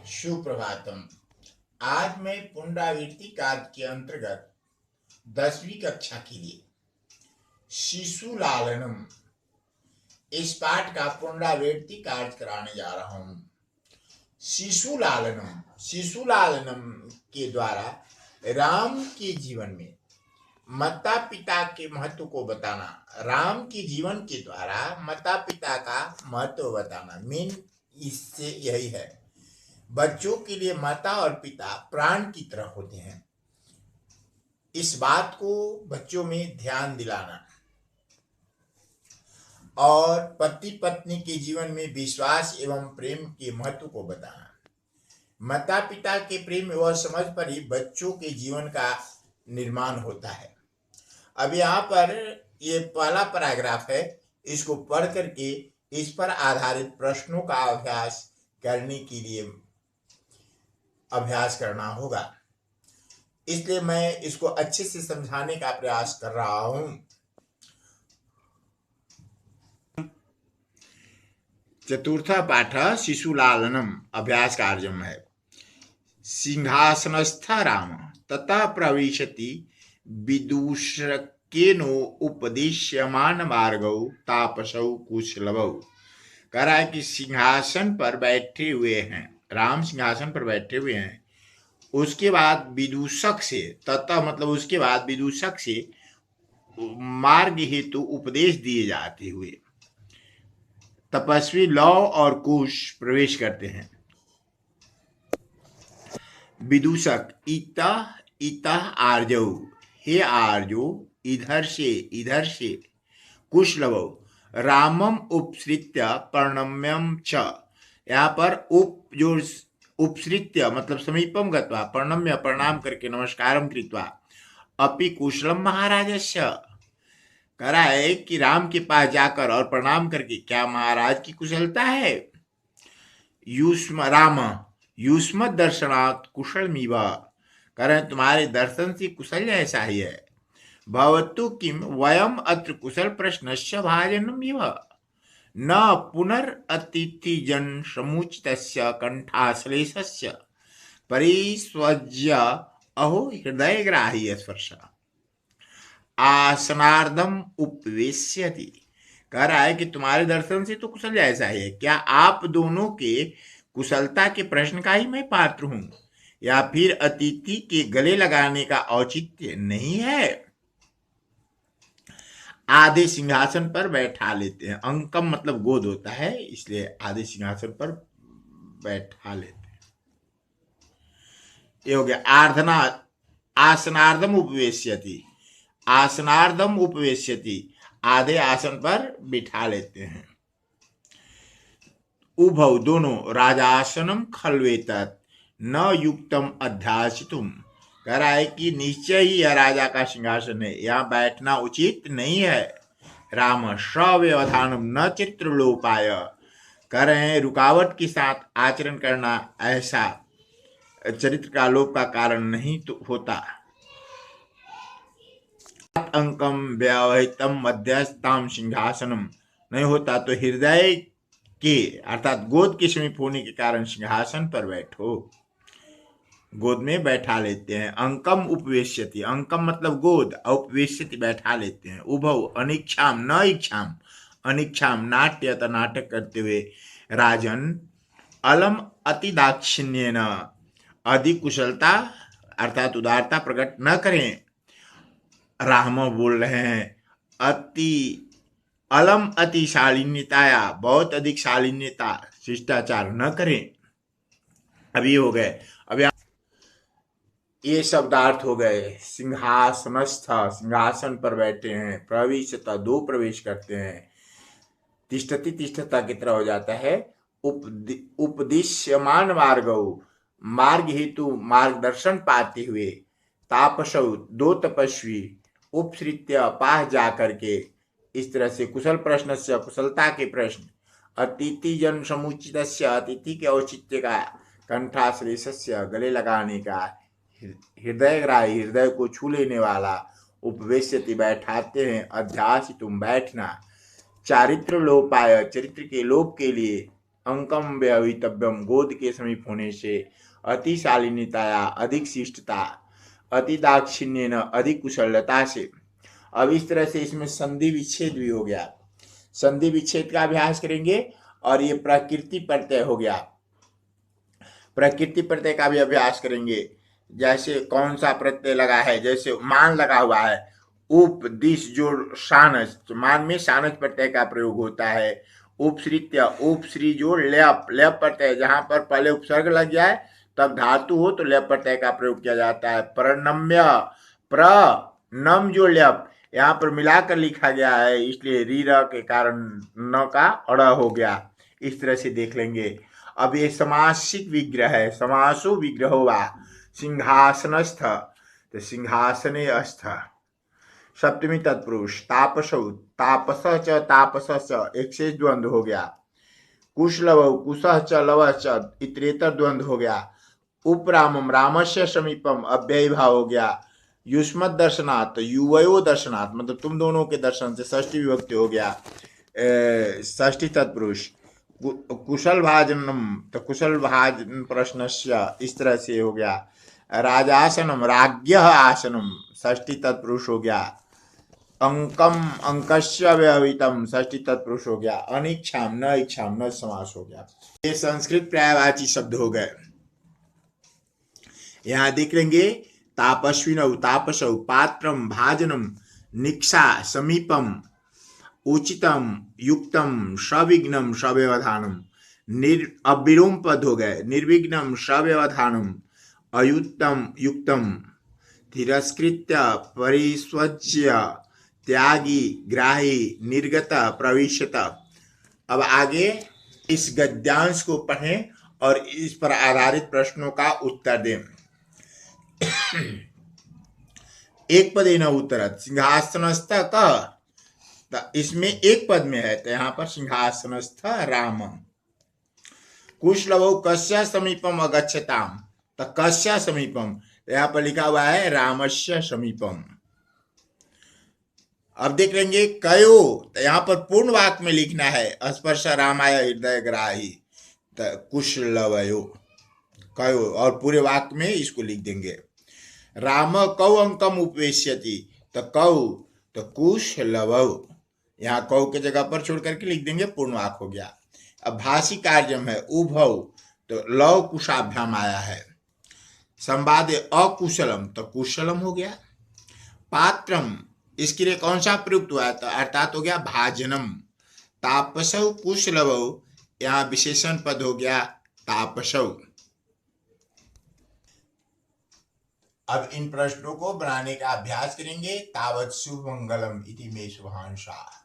सुप्रभातम। आज मैं पुनरावृत्ति कार्य के अंतर्गत 10वीं कक्षा के लिए शिशु लालनम इस पाठ का पुनरावृत्ति कार्य कराने जा रहा हूं। शिशु लालनम के द्वारा राम के जीवन में माता पिता के महत्व को बताना, राम के जीवन के द्वारा माता पिता का महत्व बताना मेन इससे यही है। बच्चों के लिए माता और पिता प्राण की तरह होते हैं। इस बात को बच्चों में ध्यान दिलाना और पति पत्नी के जीवन में विश्वास एवं प्रेम के महत्व को बताना। माता पिता के प्रेम व समझ पर ही बच्चों के जीवन का निर्माण होता है। अब यहाँ पर ये पहला पैराग्राफ है, इसको पढ़ करके इस पर आधारित प्रश्नों का अभ्यास करने के लिए अभ्यास करना होगा। इसलिए मैं इसको अच्छे से समझाने का प्रयास कर रहा हूं। चतुर्थ पाठ शिशुलालनम अभ्यास कार्यम है। सिंहासनस्थ राम ततः प्रविशति विदूषकेनो उपदेश्यमान मार्गौ तापसौ कुशलवौ। कह रहा है कि सिंहासन पर बैठे हुए हैं, राम सिंहासन पर बैठे हुए हैं। उसके बाद विदूषक से, ततः मतलब उसके बाद विदूषक से मार्ग हेतु उपदेश दिए जाते हुए तपस्वी लव और कुश प्रवेश करते हैं। विदूषक इतः इतः आर्जौ, हे आर्जो इधर से कुशलवौ रामम उपसृत्य प्रणम्यम च। यहाँ पर जो उपसृत्य मतलब समीपम गत्वा, प्रणम्य प्रणाम करके, नमस्कारम कृत्वा, अपि कुशलम महाराजस्य। कह रहा है कि राम के पास जाकर और प्रणाम करके क्या महाराज की कुशलता है। राम युष्म दर्शनात् कुशलमिव, कह रहे तुम्हारे दर्शन से कुशल ऐसा ही है। भवतु किम वयम अत्र कुशल प्रश्नस्य भाजनमिव न पुनरतिथिजन समुचितस्य कंठाश्लेषस्य परिस्वज्य अहो हृदयग्राही स्पर्श आसनार्धम उपवेश्यति। कह रहा है कि तुम्हारे दर्शन से तो कुशल जैसा है, क्या आप दोनों के कुशलता के प्रश्न का ही मैं पात्र हूं, या फिर अतिथि के गले लगाने का औचित्य नहीं है। आधे सिंहासन पर बैठा लेते हैं। अंकम मतलब गोद होता है, इसलिए आधे सिंहासन पर बैठा लेते हैं। ये हो गया। आर्धना आसनार्धम उपवेश्यति, आसनार्धम उपवेश्यति, आधे आसन पर बिठा लेते हैं। उभौ दोनों राजासनम खलवेतत् न युक्तम अध्यासितुम। कह रहा है कि निश्चय ही यह राजा का सिंहासन है, यहाँ बैठना उचित नहीं है। राम सव्यवधानम न चित्रलोपाय, कह रहे हैं रुकावट के साथ आचरण करना ऐसा चरित्र का लोप का कारण नहीं तो होता। अंकम व्यवहितम मध्यस्थाम सिंहासनम, नहीं होता तो हृदय के अर्थात गोद के समीप होने के कारण सिंहासन पर बैठो, गोद में बैठा लेते हैं। अंकम उपवेश्यति, अंकम मतलब गोद, उपवेश्यति बैठा लेते हैं। उभौ अनिच्छाम न इच्छाम, अनिच्छाम नाट्य नाटक करते हुए, राजन अलम अति दाक्षिण्य न, अधिक कुशलता अर्थात उदारता प्रकट न करें। राम बोल रहे हैं अलम अति शालीन्यताया, बहुत अधिक शालीन्यता शिष्टाचार न करें। अभी हो गए। अब ये शब्दार्थ हो गए। सिंहासनस्थ, सिंहासन पर बैठे हैं। प्रविशता दो प्रवेश करते हैं। तिष्ठति तिष्ठता की तरह हो जाता है। उपदिश्यमान मार्गौ, मार्ग हेतु मार्गदर्शन पाते हुए। तापसौ दो तपस्वी, उपसृत्य पास जा करके, इस तरह से कुशल प्रश्न से कुशलता के प्रश्न। अतिथि जन समुचितस्य, अतिथि के औचित्य का। कंठाश्लेषस्य गले लगाने का। हृदयग्राही हृदय को छू लेने वाला। उपवेश्यति बैठाते हैं। अध्यास तुम बैठना। चारित्र लोपाय चरित्र के लोप के लिए। अंकम व्यवितव्यम, गोद के समीप होने से, अतिशालीनताया, अधिक शिष्टता, अति दाक्षिण्य न, अधिक कुशलता से। अब इस तरह से इसमें संधि विच्छेद भी हो गया। संधि विच्छेद का अभ्यास करेंगे और ये प्रकृति प्रत्यय हो गया। प्रकृति प्रत्यय का भी अभ्यास करेंगे। जैसे कौन सा प्रत्यय लगा है, जैसे मान लगा हुआ है, उप दिस जो शानस, मान में शानस प्रत्यय का प्रयोग होता है। उपसृत्य, उपश्री जो ल्यप, ल्यप प्रत्यय, जहां पर पहले उपसर्ग लग जाए तब धातु हो तो ल्यप प्रत्यय का प्रयोग किया जाता है। प्रणम्य, प्रनम जो ल्यप यहाँ पर मिलाकर लिखा गया है, इसलिए री र के कारण न का अड़ हो गया। इस तरह से देख लेंगे। अब ये समासिक विग्रह है, समासो विग्रहो वा सिंहासनस्थ, तो सिंहासने अस्थ। सप्तमी तत्पुरुष तापसौ, तापस च तापस च, एक से द्वंद्व हो गया। कुशलव, कुशः च लव च, इतरेतर द्वंद्व हो गया। उपरामम, रामस्य समीपम, अव्ययी भाव हो गया। युष्मत दर्शनात्, युवयो दर्शनात्, मतलब तुम दोनों के दर्शन से, षष्ठी विभक्ति हो गया। षष्ठी तत्पुरुष। कुशल भाजनम, तो कुशल भाजन प्रश्नस्य, इस तरह से हो गया। राजासनम, राज्ञ आसनम, षष्ठी तत्पुरुष हो गया। अंकम, अंकस्य व्यवहितम, षष्ठी तत्पुरुष हो गया। अनिच्छाम, न इच्छाम, न समास हो गया। ये संस्कृत पर्यायवाची शब्द हो गए। यहाँ देख लेंगे, तापस्विनौ, तापसौ, पात्रम, भाजनम, निक्षा, समीपम, उचितम, युक्तम, सविघ्नम, सव्यवधानम। अविलोम पद हो गए। निर्विघ्नम, सव्यवधानम, अयुक्तम, युक्तम, तिरस्कृत्य, परिस्वज्य, त्यागी, ग्राही, निर्गत, प्रविशत। अब आगे इस गद्यांश को पढ़ें और इस पर आधारित प्रश्नों का उत्तर दें। एक पदे न उत्तरत, सिंहासनस्थ कः, इसमें एक पद में है, तो यहाँ पर सिंहासनस्थ राम। कुशलवौ कस्य समीपम अगच्छताम, तो कस्य समीपम, यहाँ पर लिखा हुआ है रामस्य समीपम। अब देख लेंगे कयो, तो यहाँ पर पूर्ण वाक्य में लिखना है, स्पर्श रामाय हृदय ग्राही, तो कुशलवयो कयो, और पूरे वाक्य में इसको लिख देंगे। राम कौ अंकम उपवेश्यति, तो कौ, तो कुशलवौ, यहाँ कौ के जगह पर छोड़ करके लिख देंगे, पूर्ण वाक्य हो गया। अब भाषी कार्यम है उभौ, तो लव कुशाभ्याम आया है। संवादे अकुशलम, तो कुशलम हो गया। पात्रम, इसके लिए कौन सा प्रयुक्त हुआ है, तो अर्थात हो गया भाजनम। तापसौ कुशलवौ, यहाँ विशेषण पद हो गया तापसौ। अब इन प्रश्नों को बनाने का अभ्यास करेंगे। तावत शुभ मंगलम इति मे शुभांशा।